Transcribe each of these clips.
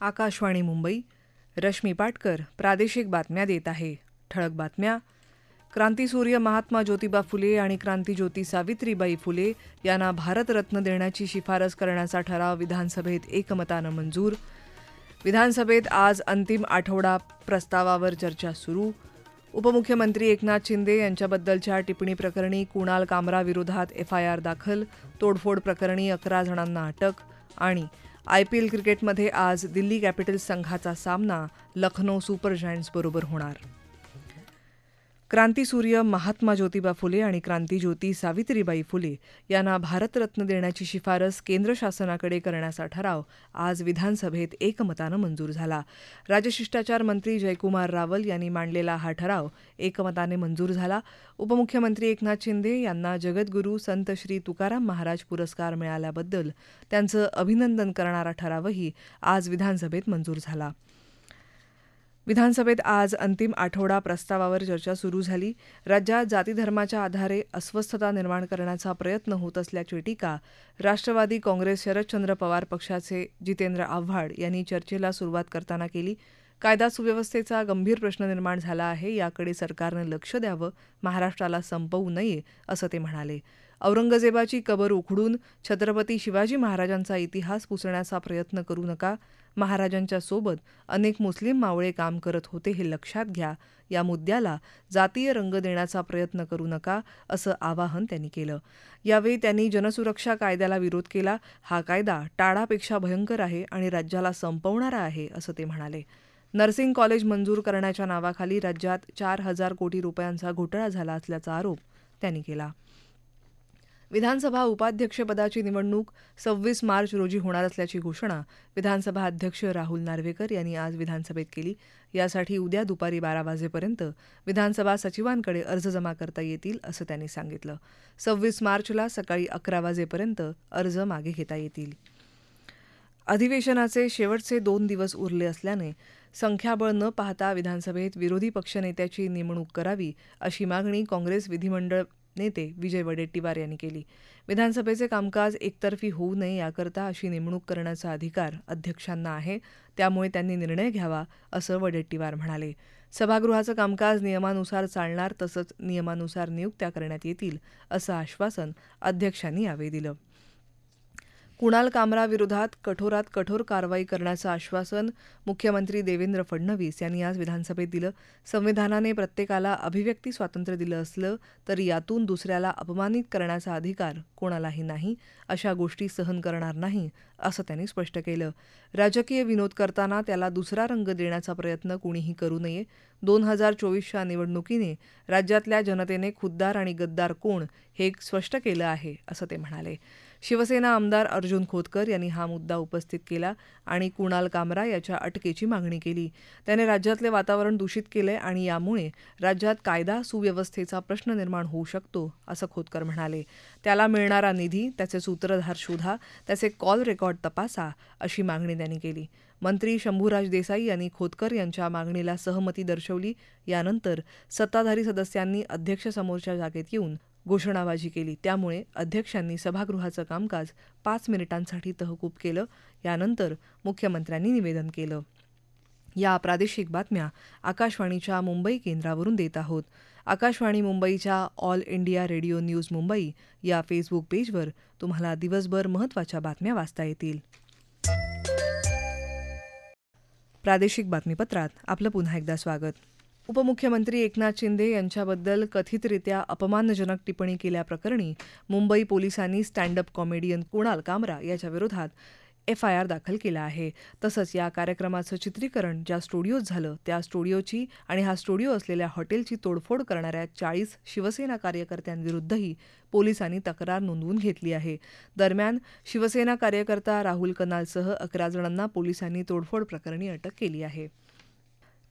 आकाशवाणी मुंबई. रश्मी पाटकर प्रादेशिक बातम्या देत आहे. ठळक बातम्या. क्रांतीसूर्य महात्मा ज्योतिबा फुले आणि क्रांतीज्योती सावित्रीबाई फुले यांना भारतरत्न देण्याची शिफारस करण्याचा ठराव विधानसभेत एकमतानं मंजूर. विधानसभेत आज अंतिम आठवडा प्रस्तावावर चर्चा सुरू. उपमुख्यमंत्री एकनाथ शिंदे यांच्याबद्दलच्या टिप्पणी प्रकरणी कुणाल कामरा विरोधात FIR दाखल. तोडफोड प्रकरणी 11 जणांना अटक. आणि IPL क्रिकेटमध्ये आज दिल्ली कॅपिटल्स संघाचा सामना लखनौ सुपर जायंट्सबरोबर होणार. क्रांतीसूर्य महात्मा ज्योतिबा फुले आणि क्रांतीज्योती सावित्रीबाई फुले यांना भारतरत्न देण्याची शिफारस केंद्र शासनाकडे करण्याचा ठराव आज विधानसभेत एकमतानं मंजूर झाला. राजशिष्टाचार मंत्री जयकुमार रावल यांनी मांडलेला हा ठराव एकमताने मंजूर झाला. उपमुख्यमंत्री एकनाथ शिंदे यांना जगद्गुरू संत श्री तुकाराम महाराज पुरस्कार मिळाल्याबद्दल त्यांचं अभिनंदन करणारा ठरावही आज विधानसभेत मंजूर झाला. विधानसभेत आज अंतिम आठवडा प्रस्तावावर चर्चा सुरू झाली. राज्यात जातीधर्माच्या आधारे अस्वस्थता निर्माण करण्याचा प्रयत्न होत असल्याची टीका राष्ट्रवादी काँग्रेस शरदचंद्र पवार पक्षाचे जितेंद्र आव्हाड यांनी चर्चेला सुरुवात करताना केली. कायदा सुव्यवस्थेचा गंभीर प्रश्न निर्माण झाला आहे, याकडे सरकारनं लक्ष द्यावं, महाराष्ट्राला संपवू नये असं ते म्हणाले. औरंगजेबाची कबर उखडून छत्रपती शिवाजी महाराजांचा इतिहास पुसण्याचा प्रयत्न करू नका. महाराजांच्या सोबत अनेक मुस्लिम मावळे काम करत होते हे लक्षात घ्या. या मुद्द्याला जातीय रंग देण्याचा प्रयत्न करू नका असं आवाहन त्यांनी केलं. यावेळी त्यांनी जनसुरक्षा कायद्याला विरोध केला. हा कायदा टाळापेक्षा भयंकर आहे आणि राज्याला संपवणारा आहे असं ते म्हणाले. नर्सिंग कॉलेज मंजूर करण्याच्या नावाखाली राज्यात 4,000 कोटी रुपयांचा घोटाळा झाला असल्याचा आरोप त्यांनी केला. विधानसभा उपाध्यक्षपदाची निवडणूक 26 मार्च रोजी होणार असल्याची घोषणा विधानसभा अध्यक्ष राहुल नार्वेकर यांनी आज विधानसभेत केली. यासाठी उद्या दुपारी 12 वाजेपर्यंत विधानसभा सचिवांकडे अर्ज जमा करता येतील असं त्यांनी सांगितलं. 26 मार्चला सकाळी 11 वाजेपर्यंत अर्ज मागे घेता येतील. अधिवेशनाचे शेवटचे 2 दिवस उरले असल्याने संख्याबळ न पाहता विधानसभेत विरोधी पक्षनेत्याची नेमणूक करावी अशी मागणी काँग्रेस विधिमंडळ नेते विजय वडेट्टीवार यांनी केली. विधानसभेचे कामकाज एकतर्फी होऊ नये याकरता अशी नेमणूक करण्याचा अधिकार अध्यक्षांना आहे, त्यामुळे त्यांनी निर्णय घ्यावा असं वडेट्टीवार म्हणाले. सभागृहाचं कामकाज नियमानुसार चालणार, तसंच नियमानुसार नियुक्त्या करण्यात येतील असं आश्वासन अध्यक्षांनी यावेळी दिलं. कुणाल कामरा विरोधात कठोरात कठोर कारवाई करण्याचं आश्वासन मुख्यमंत्री देवेंद्र फडणवीस यांनी आज विधानसभेत दिलं. संविधानाने प्रत्येकाला अभिव्यक्ती स्वातंत्र्य दिलं असलं तरी यातून दुसऱ्याला अपमानित करण्याचा अधिकार कोणालाही नाही. अशा गोष्टी सहन करणार नाही असं त्यांनी स्पष्ट केलं. राजकीय विनोद करताना त्याला दुसरा रंग देण्याचा प्रयत्न कुणीही करू नये. 2024च्या निवडणुकीने राज्यातल्या जनतेने खुद्दार आणि गद्दार कोण हे स्पष्ट केलं आहे असं ते म्हणाले. शिवसेना आमदार अर्जुन खोतकर यांनी हा मुद्दा उपस्थित केला आणि कुणाल कामरा याच्या अटकेची मागणी केली. त्याने राज्यातले वातावरण दूषित केलंय आणि यामुळे राज्यात कायदा सुव्यवस्थेचा प्रश्न निर्माण होऊ शकतो असं खोतकर म्हणाले. त्याला मिळणारा निधी, त्याचे सूत्रधार शोधा, त्याचे कॉल रेकॉर्ड तपासा अशी मागणी त्यांनी केली. मंत्री शंभूराज देसाई यांनी खोतकर यांच्या मागणीला सहमती दर्शवली. यानंतर सत्ताधारी सदस्यांनी अध्यक्षसमोरच्या जागेत येऊन घोषणाबाजी केली. त्यामुळे अध्यक्षांनी सभागृहाचं कामकाज 5 मिनिटांसाठी तहकूब केलं. यानंतर मुख्यमंत्र्यांनी निवेदन केलं. या प्रादेशिक बातम्या आकाशवाणीच्या मुंबई केंद्रावरून देत आहोत. आकाशवाणी मुंबईच्या all India radio news Mumbai या फेसबुक पेजवर तुम्हाला दिवसभर महत्त्वाच्या बातम्या वाचता येतील. प्रादेशिक बातमीपत्रात आपलं पुन्हा एकदा स्वागत. उपमुख्यमंत्री एकनाथ शिंदे यांच्याबद्दल कथितरित्या अपमानजनक टिप्पणी केल्याप्रकरणी मुंबई पोलिसांनी स्टँड अप कॉमेडियन कुणाल कामरा याच्या विरोधात FIR दाखल केला आहे. तसंच या कार्यक्रमाचं चित्रीकरण ज्या स्टुडिओत झालं त्या स्टुडिओची आणि हा स्टुडिओ असलेल्या हॉटेलची तोडफोड करणाऱ्या 40 शिवसेना कार्यकर्त्यांविरुद्धही पोलिसांनी तक्रार नोंदवून घेतली आहे. दरम्यान शिवसेना कार्यकर्ता राहुल कनालसह 11 जणांना पोलिसांनी तोडफोड प्रकरणी अटक केली आहे.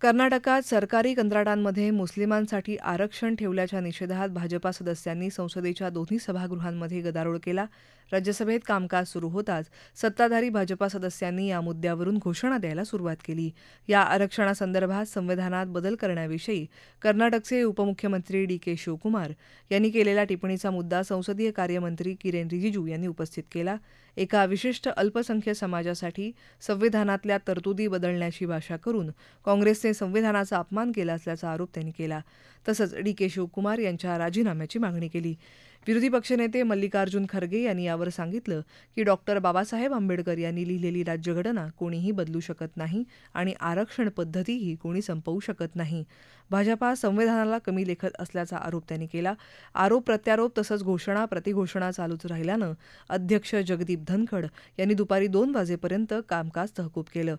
कर्नाटकात सरकारी कंत्राटांमध्ये मुस्लिमांसाठी आरक्षण ठेवल्याच्या निषेधात भाजपा सदस्यांनी संसदेच्या दोन्ही सभागृहांमध्ये गदारोळ केला. राज्यसभेत कामकाज सुरू होताच सत्ताधारी भाजपा सदस्यांनी या मुद्द्यावरून घोषणा द्यायला सुरुवात केली. या आरक्षणासंदर्भात संविधानात बदल करण्याविषयी कर्नाटकचे उपमुख्यमंत्री DK शिवकुमार यांनी केलेल्या टिप्पणीचा मुद्दा संसदीय कार्यमंत्री किरेन रिजिजू यांनी उपस्थित केला. एका विशिष्ट अल्पसंख्य समाजासाठी संविधानातल्या तरतुदी बदलण्याची भाषा करून काँग्रेसने संविधानाचा अपमान केला असल्याचा आरोप त्यांनी केला. तसंच डी.के. शिवकुमार यांच्या राजीनाम्याची मागणी केली. विरोधी पक्षनेते मल्लिकार्जुन खरगे यांनी यावर सांगितलं की डॉक्टर बाबासाहेब आंबेडकर यांनी लिहिलेली राज्यघटना कोणीही बदलू शकत नाही आणि आरक्षण पद्धतीही कोणी संपवू शकत नाही. भाजपा संविधानाला कमी लेखत असल्याचा आरोप त्यांनी केला. आरोप प्रत्यारोप तसंच घोषणा प्रतिघोषणा चालूच राहिल्यानं अध्यक्ष जगदीप धनखड यांनी दुपारी 2 वाजेपर्यंत कामकाज तहकूब केलं.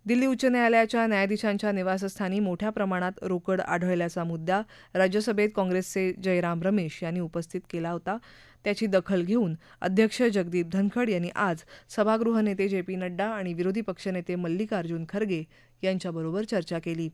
दिल्ली उच्च न्यायालयाच्या न्यायाधीशांच्या निवासस्थानी मोठ्या प्रमाणात रोकड आढळल्याचा मुद्दा राज्यसभेत काँग्रेसचे जयराम रमेश यांनी उपस्थित केला होता. त्याची दखल घेऊन अध्यक्ष जगदीप धनखड यांनी आज सभागृह नेते जे.पी. नड्डा आणि विरोधी पक्षनेते मल्लिकार्जुन खरगे यांच्याबरोबर चर्चा केली.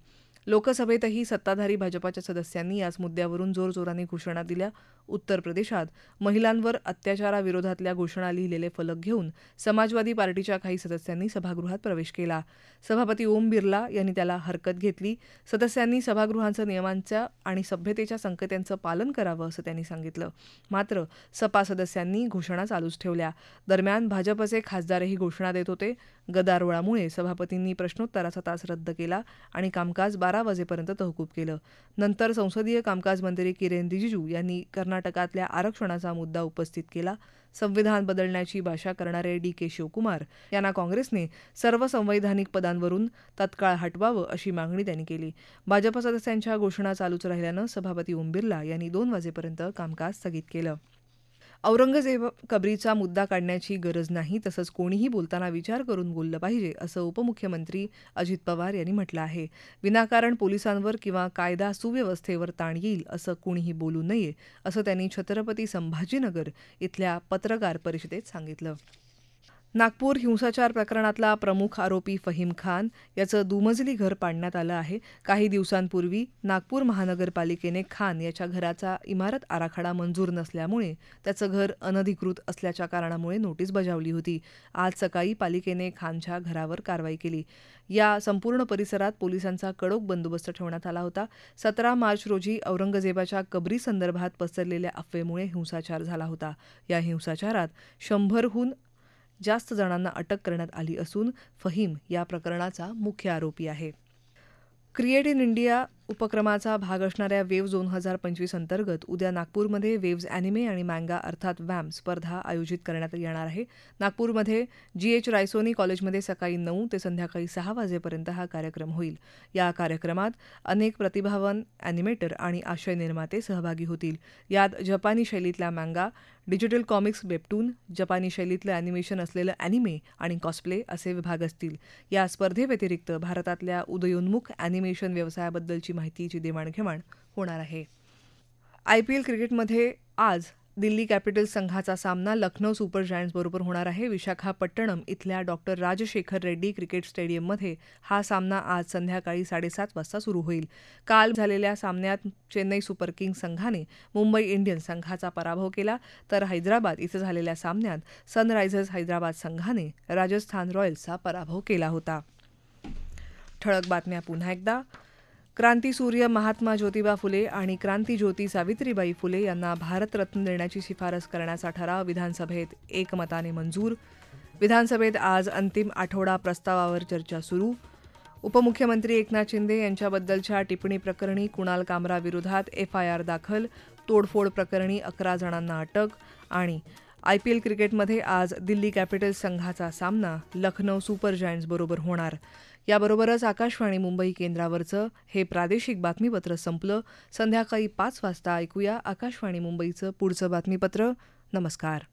लोकसभेतही सत्ताधारी भाजपाच्या सदस्यांनी याच मुद्द्यावरून जोरजोराने घोषणा दिल्या. उत्तर प्रदेशात महिलांवर अत्याचाराविरोधातल्या घोषणा लिहिलेले फलक घेऊन समाजवादी पार्टीच्या काही सदस्यांनी सभागृहात प्रवेश केला. सभापती ओम बिर्ला यांनी त्याला हरकत घेतली. सदस्यांनी सभागृहाचं नियमांच्या आणि सभ्यतेच्या संकेतांचं पालन करावं असं त्यांनी सांगितलं. मात्र सपा सदस्यांनी घोषणा चालूच ठेवल्या. दरम्यान भाजपचे खासदारही घोषणा देत होते. गदारोळामुळे सभापतींनी प्रश्नोत्तराचा तास रद्द केला आणि कामकाज 12 वाजेपर्यंत तहकूब केलं. नंतर संसदीय कामकाज मंत्री किरेन रिजिजू यांनी कर्नाटकातल्या आरक्षणाचा मुद्दा उपस्थित केला. संविधान बदलण्याची भाषा करणारे डी.के. शिवकुमार यांना काँग्रेसने सर्व संवैधानिक पदांवरून तत्काळ हटवावं अशी मागणी त्यांनी केली. भाजप सदस्यांच्या घोषणा चालूच राहिल्यानं सभापती ओम बिर्ला यांनी 2 वाजेपर्यंत कामकाज स्थगित केलं. औरंगजेब कबरीचा मुद्दा काढण्याची गरज नाही, तसंच कोणीही बोलताना विचार करून बोललं पाहिजे असं उपमुख्यमंत्री अजित पवार यांनी म्हटलं आहे. विनाकारण पोलिसांवर किंवा कायदा सुव्यवस्थेवर ताण येईल असं कोणीही बोलू नये असं त्यांनी छत्रपती संभाजीनगर इथल्या पत्रकार परिषदेत सांगितलं. नागपूर हिंसाचार प्रकरणातला प्रमुख आरोपी फहीम खान याचं दुमजली घर पाडण्यात आलं आहे. काही दिवसांपूर्वी नागपूर महानगरपालिकेने खान याच्या घराचा इमारत आराखडा मंजूर नसल्यामुळे त्याचं घर अनधिकृत असल्याच्या कारणामुळे नोटीस बजावली होती. आज सकाळी पालिकेने खानच्या घरावर कारवाई केली. या संपूर्ण परिसरात पोलिसांचा कडक बंदोबस्त ठेवण्यात आला होता. 17 मार्च रोजी औरंगजेबाच्या कबरीसंदर्भात पसरलेल्या अफवेमुळे हिंसाचार झाला होता. या हिंसाचारात 100हून जास्त जणांना अटक करण्यात आली असून फहीम या प्रकरणाचा मुख्य आरोपी आहे. क्रिएट इन इंडिया उपक्रमाचा भाग असणाऱ्या वेव्ह 2025 अंतर्गत उद्या नागपूरमध्ये वेव्ज ॲनिमे आणि मँगा अर्थात वॅम स्पर्धा आयोजित करण्यात येणार आहे. नागपूरमध्ये जी.एच. रायसोनी कॉलेजमध्ये सकाळी 9 ते संध्याकाळी 6 वाजेपर्यंत हा कार्यक्रम होईल. या कार्यक्रमात अनेक प्रतिभावान ॲनिमेटर आणि आशय निर्माते सहभागी होतील. यात जपानी शैलीतल्या मँगा, डिजिटल कॉमिक्स, वेबटून, जपानी शैलीतलं ॲनिमेशन असलेलं ॲनिमे आणि कॉस्प्ले असे विभाग असतील. या स्पर्धेव्यतिरिक्त भारतातल्या उदयोन्मुख ॲनिमेशन व्यवसायाबद्दलची माहितीची देवाणघेवाण होणार आहे. IPL क्रिकेटमध्ये आज दिल्ली कॅपिटल्स संघाचा सामना लखनौ सुपर जायंट्सबरोबर होणार आहे. विशाखापट्टणम इथल्या डॉ. राजशेखर रेड्डी क्रिकेट स्टेडियममध्ये हा सामना आज संध्याकाळी 7:30 वाजता सुरू होईल. काल झालेल्या सामन्यात चेन्नई सुपर किंग्ज संघाने मुंबई इंडियन्स संघाचा पराभव केला, तर हैदराबाद इथं झालेल्या सामन्यात सनरायझर्स हैदराबाद संघाने राजस्थान रॉयल्सचा पराभव केला होता. ठळक बातम्या पुन्हा एकदा. क्रांतीसूर्य महात्मा ज्योतिबा फुले आणि क्रांतीज्योती सावित्रीबाई फुले यांना भारतरत्न देण्याची शिफारस करण्याचा ठराव विधानसभेत एकमताने मंजूर. विधानसभेत आज अंतिम आठवडा प्रस्तावावर चर्चा सुरू. उपमुख्यमंत्री एकनाथ शिंदे यांच्याबद्दलच्या टिप्पणी प्रकरणी कुणाल कामराविरोधात FIR दाखल. तोडफोड प्रकरणी 11 जणांना अटक. आणि IPL क्रिकेटमध्ये आज दिल्ली कॅपिटल्स संघाचा सामना लखनौ सुपर जायंट्सबरोबर होणार. याबरोबरच आकाशवाणी मुंबई केंद्रावरचं हे प्रादेशिक बातमीपत्र संपलं. संध्याकाळी 5 वाजता ऐकूया आकाशवाणी मुंबईचं पुढचं बातमीपत्र. नमस्कार.